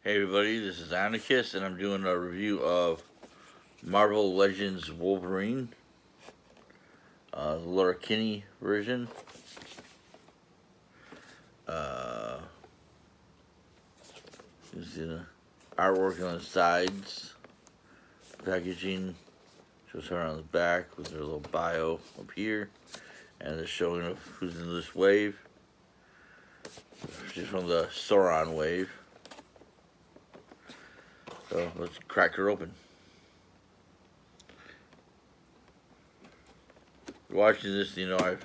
Hey everybody, this is Ionacus, and I'm doing a review of Marvel Legends Wolverine, the Laura Kinney version. You see the artwork on the sides, packaging shows her on the back with her little bio up here, and the showing of who's in this wave. She's from the Sauron wave. So let's crack her open. Watching this, you know, I've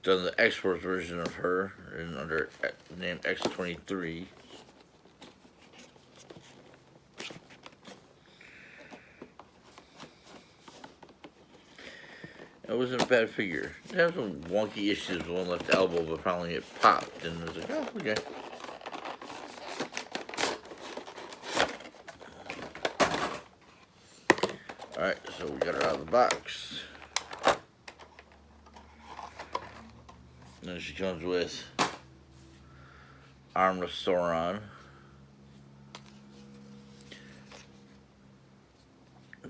done the export version of her under the name X23. It wasn't a bad figure. It had some wonky issues with one left elbow, but finally it popped, and it was like, oh, okay. Alright, so we got her out of the box. And then she comes with Arm of Sauron.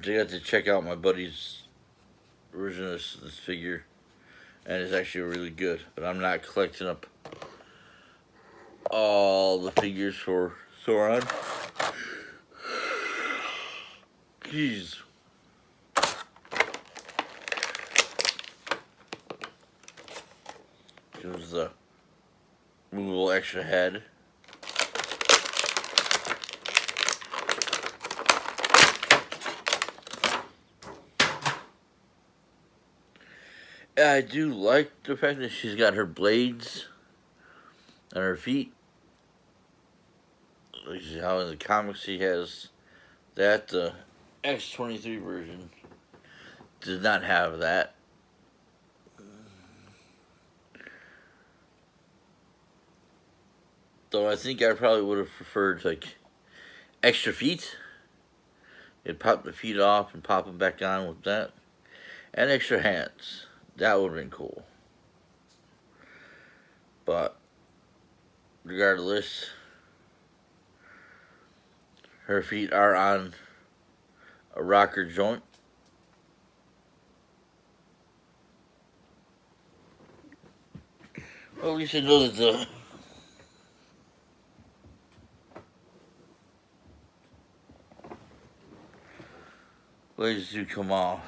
So I got to check out my buddy's version of this figure, and it's actually really good. But I'm not collecting up all the figures for Sauron. Jeez. Here's the movable extra head. I do like the fact that she's got her blades on her feet. Like how in the comics she has that. The X23 version does not have that. Though I think I probably would have preferred like extra feet. You'd pop the feet off and pop them back on with that. And extra hands. That would have been cool. But regardless, her feet are on a rocker joint. Well, at least I know that the blades do come off.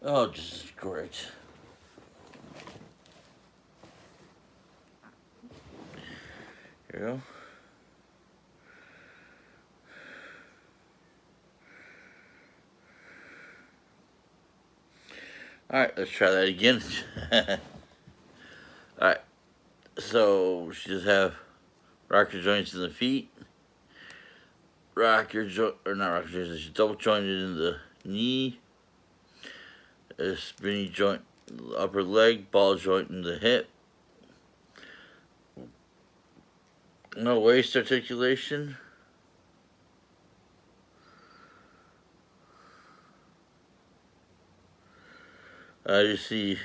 Oh, this is great. Here we go. Alright, let's try that again. Alright, so she does have rocker joints in the feet. Not rocker joints, she's double jointed in the knee. A spinny joint in the upper leg, ball joint in the hip. No waist articulation. You see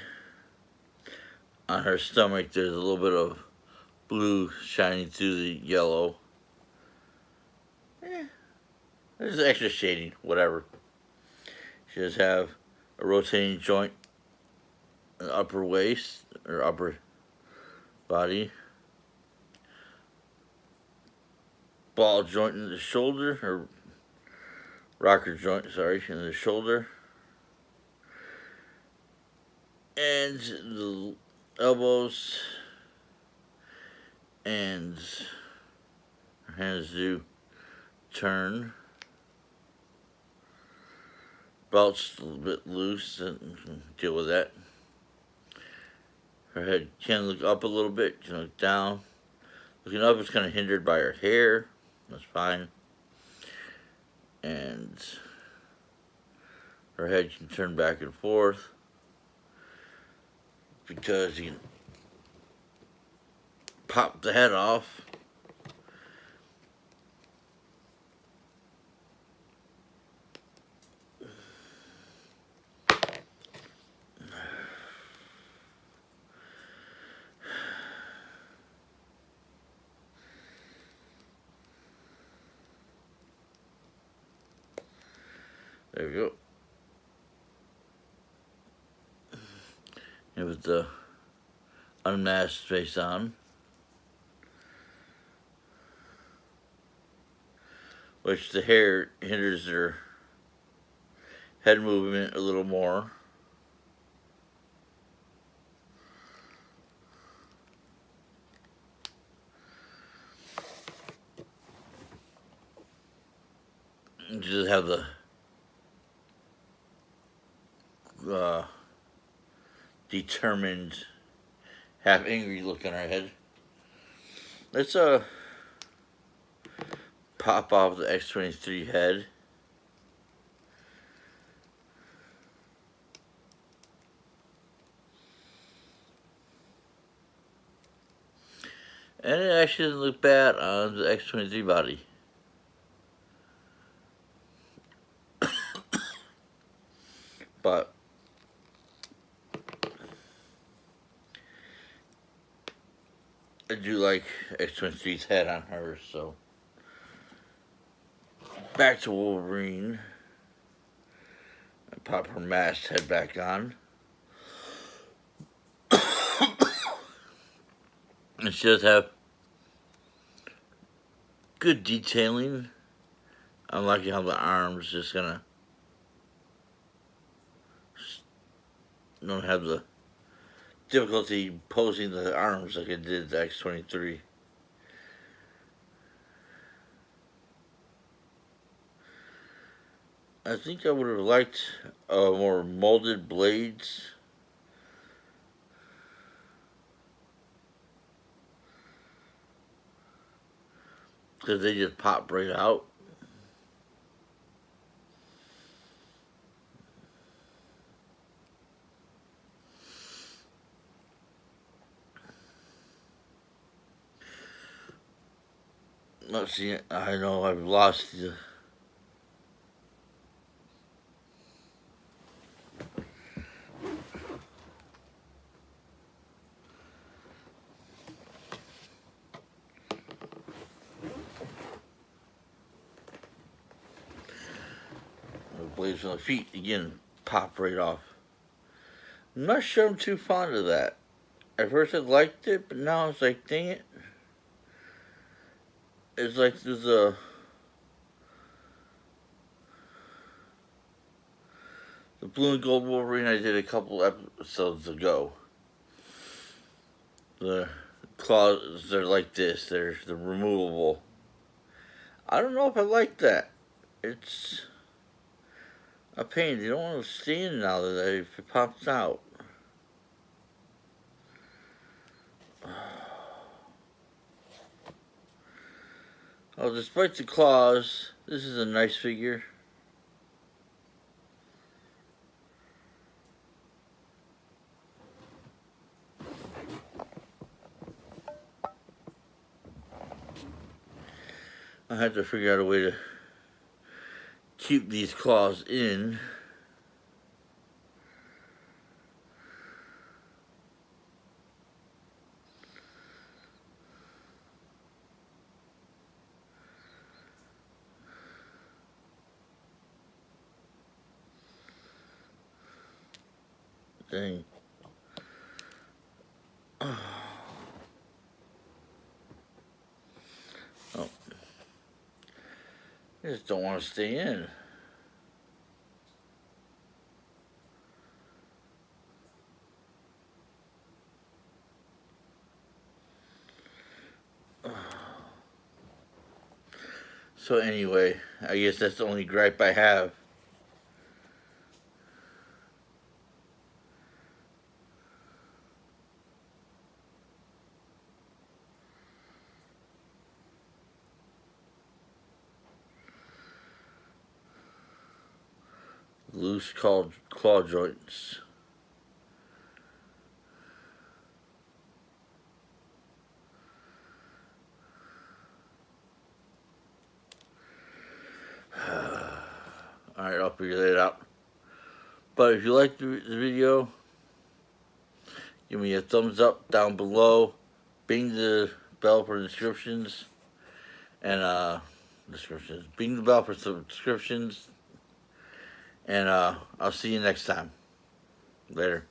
on her stomach there's a little bit of blue shining through the yellow. There's extra shading, whatever. She does have a rotating joint in the upper waist, or upper body. Ball joint in the shoulder, or rocker joint, sorry, in the shoulder. And the elbows and her hands do turn. Belt's a little bit loose, and deal with that. Her head can look up a little bit, can look down. Looking up is kind of hindered by her hair. That's fine. And her head can turn back and forth because you can pop the head off. There we go. And with the unmasked face on, which the hair hinders their head movement a little more. You just have the determined, half angry look on our head. Let's pop off the X-23 head. And it actually doesn't look bad on the X-23 body. But I do like X-23's head on her, so back to Wolverine. I pop her masked head back on. And she does have good detailing. I'm liking how the arms just gonna don't have the difficulty posing the arms like it did the X-23. I think I would have liked more molded blades. Because they just pop right out. Let's see, I know I've lost the... blades on the feet, again, pop right off. I'm not sure I'm too fond of that. At first I liked it, but now it's like, dang it. It's like there's the blue and gold Wolverine I did a couple episodes ago. The claws, they're like this, they're removable. I don't know if I like that. It's a pain. You don't want to stay in now that it pops out. Oh, despite the claws, this is a nice figure. I had to figure out a way to keep these claws in. Dang. Oh. I just don't want to stay in. So anyway, I guess that's the only gripe I have. Loose claw joints. Alright, I'll figure that out. But if you like the video, give me a thumbs up down below. Bing the bell for descriptions. And, bing the bell for subscriptions. And I'll see you next time. Later.